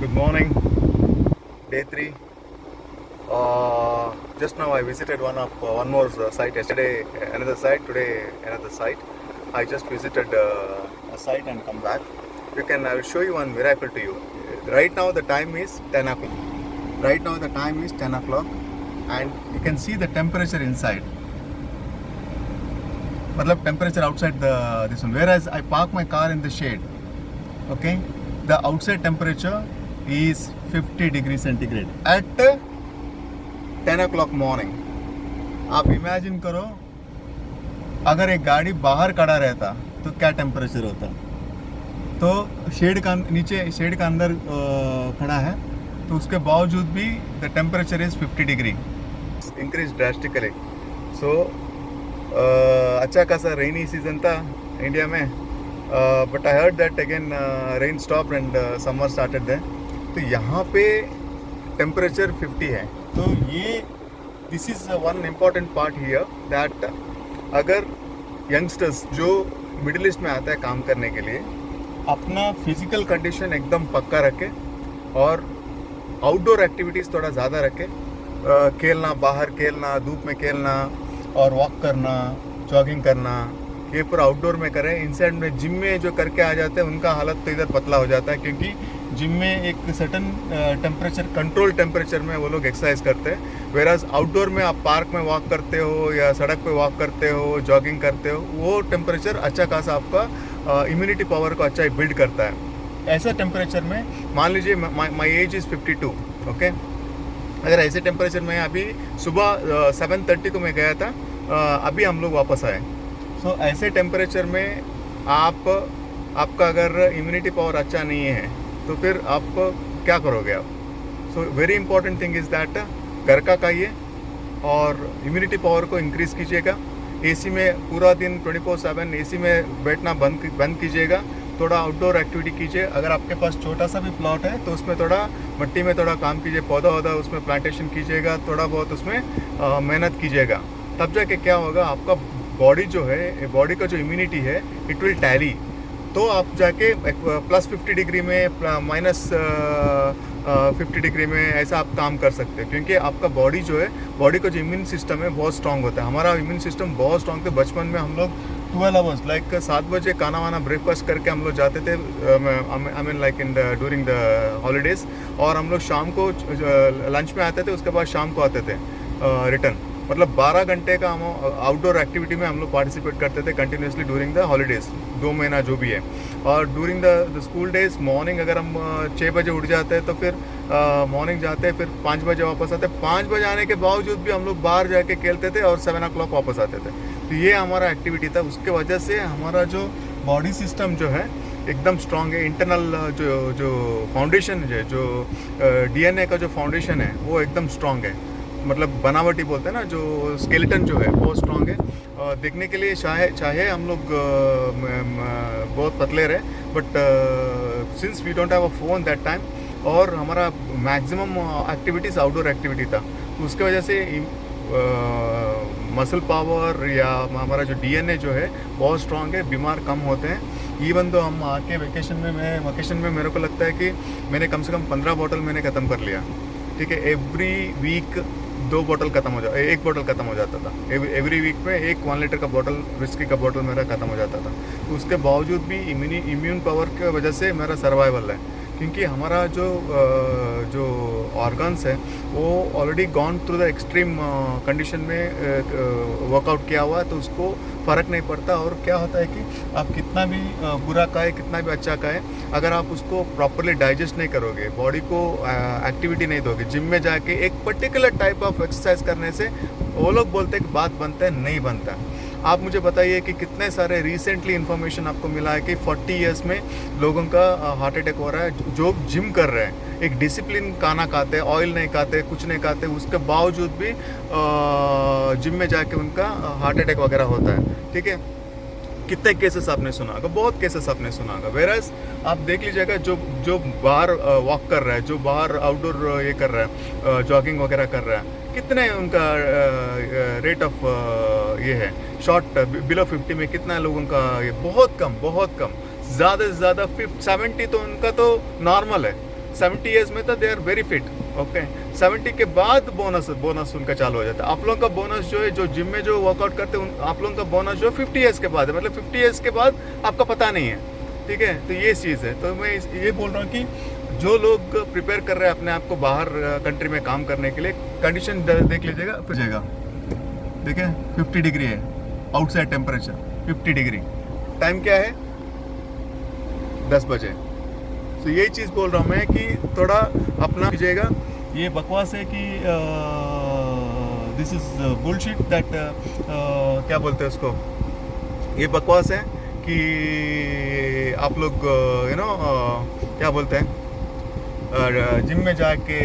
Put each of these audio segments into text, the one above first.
Good morning, day 3. Just now I visited one more site. Yesterday another site, today another site. I just visited a site and come back. I will show you one miracle to you. Right now the time is 10 o'clock. Right now the time is 10 o'clock and you can see the temperature inside. Matlab temperature outside this one. Whereas I park my car in the shade. Okay, the outside temperature is 50 degrees centigrade at 10 o'clock morning. आप imagine करो अगर एक गाड़ी बाहर खड़ा रहता तो क्या टेम्परेचर होता. तो शेड का नीचे शेड का अंदर खड़ा है तो उसके बावजूद भी the temperature is 50 degree increase drastically. So अच्छा खासा रेनी सीजन था इंडिया में. But I heard that again rain stop and summer started there. तो यहाँ पे टेम्परेचर 50 है. तो ये this is one important part here that अगर यंगस्टर्स जो मिडिल ईस्ट में आता है काम करने के लिए अपना फिजिकल कंडीशन एकदम पक्का रखे और आउटडोर एक्टिविटीज़ थोड़ा ज़्यादा रखे. खेलना, बाहर खेलना, धूप में खेलना और वॉक करना, जॉगिंग करना, ये पूरा आउटडोर में करें. इनसाइड में जिम में जो करके आ जाते हैं उनका हालत तो इधर पतला हो जाता है क्योंकि जिम में एक सर्टन टेम्परेचर, कंट्रोल टेम्परेचर में वो लोग एक्सरसाइज करते हैं. वेराज आउटडोर में आप पार्क में वॉक करते हो या सड़क पे वॉक करते हो, जॉगिंग करते हो, वो टेम्परेचर अच्छा खासा आपका इम्यूनिटी पावर को अच्छा बिल्ड करता है. ऐसा टेम्परेचर में मान लीजिए माई एज इज़ 52. ओके, अगर ऐसे टेम्परेचर में अभी सुबह 7:30 को मैं गया था, अभी हम लोग वापस आए. सो ऐसे टेम्परेचर में आपका अगर इम्यूनिटी पावर अच्छा नहीं है तो फिर आप क्या करोगे आप. So very important thing is that घर का खाइए और इम्यूनिटी पावर को इंक्रीज़ कीजिएगा. एसी में पूरा दिन 24/7 एसी में बैठना बंद कीजिएगा. थोड़ा आउटडोर एक्टिविटी कीजिए. अगर आपके पास छोटा सा भी प्लॉट है तो उसमें थोड़ा मिट्टी में थोड़ा काम कीजिए, पौधा उसमें प्लांटेशन कीजिएगा, थोड़ा बहुत उसमें मेहनत कीजिएगा. तब जाके क्या होगा, आपका बॉडी जो है, बॉडी का जो इम्यूनिटी है इट विल टैली. तो आप जाके प्लस 50 डिग्री में, माइनस 50 डिग्री में ऐसा आप काम कर सकते हैं क्योंकि आपका बॉडी जो है, बॉडी का जो इम्यून सिस्टम है बहुत स्ट्रांग होता है. हमारा इम्यून सिस्टम बहुत स्ट्रांग है. बचपन में हम लोग 12 आवर्स लाइक 7 बजे खाना वाना ब्रेकफास्ट करके हम लोग जाते थे, I mean like in during the holidays. और हम लोग शाम को लंच में आते थे, उसके बाद शाम को आते थे रिटर्न. मतलब 12 घंटे का हम आउटडोर एक्टिविटी में हम लोग पार्टिसिपेट करते थे कंटिन्यूसली ड्यूरिंग द हॉलीडेज़, 2 महीना जो भी है. और during the school days morning अगर हम 6 बजे उठ जाते हैं तो फिर मॉर्निंग जाते हैं, फिर 5 बजे वापस आते हैं. 5 बजे आने के बावजूद भी हम लोग बाहर जाके खेलते थे और 7 o'clock वापस आते थे. तो ये हमारा एक्टिविटी था. उसके वजह से हमारा जो बॉडी सिस्टम जो है एकदम स्ट्रांग है. इंटरनल जो फाउंडेशन है, जो DNA का जो फाउंडेशन है वो एकदम स्ट्रांग है. मतलब बनावटी बोलते हैं ना, जो स्केलेटन जो है बहुत स्ट्रांग है. देखने के लिए चाहे हम लोग बहुत पतले रहे, but since we don't have a phone that time और हमारा मैक्सिमम एक्टिविटीज़ आउटडोर एक्टिविटी था, तो उसके वजह से मसल पावर या हमारा जो DNA जो है बहुत स्ट्रांग है. बीमार कम होते हैं. इवन तो हम आके वेकेशन में मेरे को लगता है कि मैंने कम से कम 15 बॉटल मैंने ख़त्म कर लिया. ठीक है, एवरी वीक 2 बॉटल ख़त्म हो जाता, 1 बॉटल ख़त्म हो जाता था. एवरी वीक में 1 लीटर का बॉटल, विस्की का बॉटल मेरा ख़त्म हो जाता था. तो उसके बावजूद भी इम्यून पावर की वजह से मेरा सर्वाइवल है क्योंकि हमारा जो ऑर्गन्स है वो already gone through the extreme condition में वर्कआउट किया हुआ है. तो उसको फ़र्क नहीं पड़ता. और क्या होता है कि आप कितना भी बुरा खाए, कितना भी अच्छा खाए, अगर आप उसको प्रॉपरली डाइजेस्ट नहीं करोगे, बॉडी को एक्टिविटी नहीं दोगे, जिम में जाके एक पर्टिकुलर टाइप ऑफ एक्सरसाइज करने से वो लोग बोलते हैं कि बात बनता है, नहीं बनता. आप मुझे बताइए कि कितने सारे रिसेंटली इन्फॉर्मेशन आपको मिला है कि 40 इयर्स में लोगों का हार्ट अटैक हो रहा है जो जिम कर रहे हैं. एक डिसिप्लिन खाना खाते, ऑयल नहीं खाते, कुछ नहीं खाते, उसके बावजूद भी जिम में जाके उनका हार्ट अटैक वगैरह होता है. ठीक है, कितने केसेस आपने सुना होगा, बहुत केसेस आपने सुना होगा. वेराज आप देख लीजिएगा जो बाहर वॉक कर रहा है, जो बाहर आउटडोर ये कर रहा है, जॉगिंग वगैरह कर रहा है, कितने उनका रेट ऑफ ये है शॉर्ट बिलो 50 में कितना लोगों का ये बहुत कम. ज़्यादा से ज़्यादा 70 तो उनका तो नॉर्मल है. 70 ईयर्स में तो they are very fit. Okay, 70 के बाद बोनस उनका चालू हो जाता है। आप लोगों का बोनस जो है, जो जिम में जो वर्कआउट करते हैं, आप लोगों का बोनस जो 50 ईयर्स के बाद है, मतलब 50 ईयर्स के बाद आपका पता नहीं है। ठीक है, तो ये चीज़ है। तो मैं ये बोल रहा हूँ कि जो लोग प्रिपेयर कर रहे हैं अपने आप को बाहर कंट्री में काम करने के लिए, कंडीशन देख लीजिएगा फिर जाएगा। देखिए 50 डिग्री है आउटसाइड टेम्परेचर, 50 डिग्री। टाइम क्या है? 10 बजे। तो यही चीज़ बोल रहा हूँ मैं कि थोड़ा अपना कीजिएगा। ये बकवास है कि दिस इज़ बुलशिट दैट, क्या बोलते हैं उसको, ये बकवास है कि आप लोग क्या बोलते हैं, जिम में जाके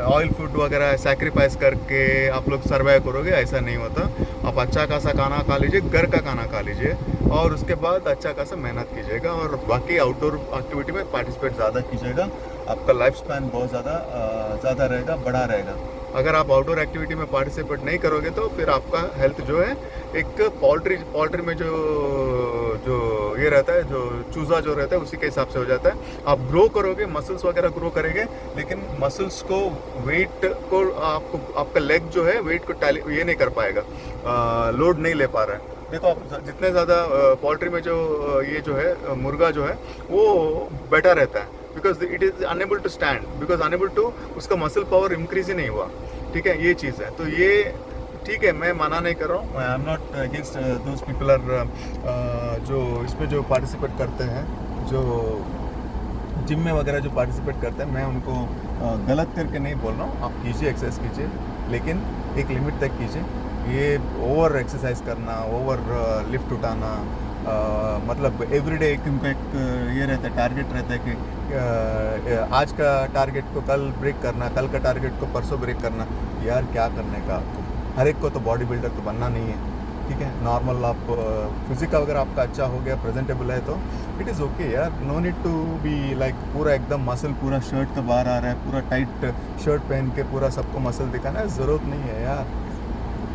ऑयल फूड वगैरह सैक्रिफाइस करके आप लोग सर्वाइव करोगे, ऐसा नहीं होता। आप अच्छा खासा खाना खा लीजिए, घर का खाना खा लीजिए, और उसके बाद अच्छा खासा मेहनत कीजिएगा, और बाकी आउटडोर एक्टिविटी में पार्टिसिपेट ज़्यादा कीजिएगा। आपका लाइफ स्पैन बहुत ज़्यादा रहेगा, बड़ा रहेगा। अगर आप आउटडोर एक्टिविटी में पार्टिसिपेट नहीं करोगे तो फिर आपका हेल्थ जो है, एक पोल्ट्री में जो ये रहता है, जो चूज़ा जो रहता है, उसी के हिसाब से हो जाता है। आप ग्रो करोगे, मसल्स वगैरह ग्रो करेंगे, लेकिन मसल्स को, वेट को, आपका लेग जो है वेट को ये नहीं कर पाएगा, लोड नहीं ले पा रहा है। देखो, आप जितने ज़्यादा पोल्ट्री में जो ये जो है मुर्गा जो है वो बैठा रहता है, because it is unable to stand, because unable to, उसका मसल पावर इंक्रीज ही नहीं हुआ। ठीक है, ये चीज़ है। तो ये ठीक है, मैं मना नहीं कर रहा हूँ, I am not against those people are जो इसमें जो पार्टिसिपेट करते हैं, जो जिम में वगैरह जो पार्टिसिपेट करते हैं, मैं उनको गलत करके नहीं बोल रहा हूँ। आप कीजिए, एक्सरसाइज कीजिए, लेकिन एक लिमिट तक कीजिए। ये ओवर एक्सरसाइज करना, ओवर लिफ्ट उठाना, मतलब एवरीडे उनका एक ये रहता है, टारगेट रहता है कि आज का टारगेट को कल ब्रेक करना, कल का टारगेट को परसों ब्रेक करना। यार क्या करने का आपको? हर एक को तो बॉडी बिल्डर तो बनना नहीं है। ठीक है, नॉर्मल आप फिजिक अगर आपका अच्छा हो गया, प्रेजेंटेबल है, तो इट इज़ ओके यार। No need to be like पूरा एकदम मसल, पूरा शर्ट तो बाहर आ रहा है, पूरा टाइट शर्ट पहन के पूरा सबको मसल दिखाना है, ज़रूरत नहीं है यार।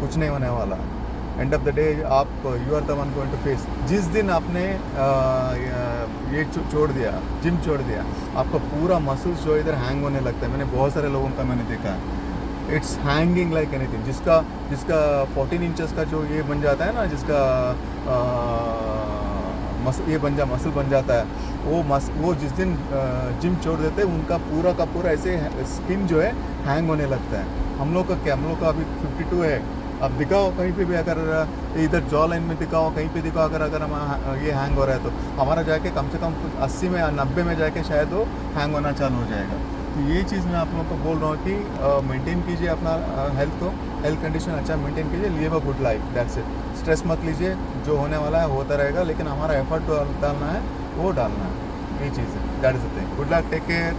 कुछ नहीं होने वाला। एंड ऑफ द डे आप, you are the one going to face. जिस दिन आपने ये छोड़ दिया, जिम छोड़ दिया, आपका पूरा मसल्स जो इधर हैंग होने लगता है। मैंने बहुत सारे लोगों का मैंने देखा है, इट्स हैंगिंग लाइक एनीथिंग। जिसका 14 इंचेस का जो ये बन जाता है ना, जिसका मसल बन जाता है, वो जिस दिन जिम छोड़ देते हैं, उनका पूरा का पूरा ऐसे स्किन जो है हैंग होने लगता है। हम लोग का अभी 52 है। अब दिखाओ कहीं पे भी, अगर इधर जॉ लाइन में दिखाओ, कहीं पे दिखाओ, अगर हम ये हैंग हो रहा है, तो हमारा जाके कम से कम 80 में या 90 में जाके शायद वो हैंग होना चालू हो जाएगा। तो ये चीज़ मैं आप लोगों को बोल रहा हूँ कि मेंटेन कीजिए अपना हेल्थ को, हेल्थ कंडीशन अच्छा मेंटेन कीजिए, live a good life, that's it. Stress मत लीजिए, जो होने वाला है होता रहेगा, लेकिन हमारा एफर्ट डालना है, वो डालना है, ये चीज़ है, that is the thing. Good luck, take care.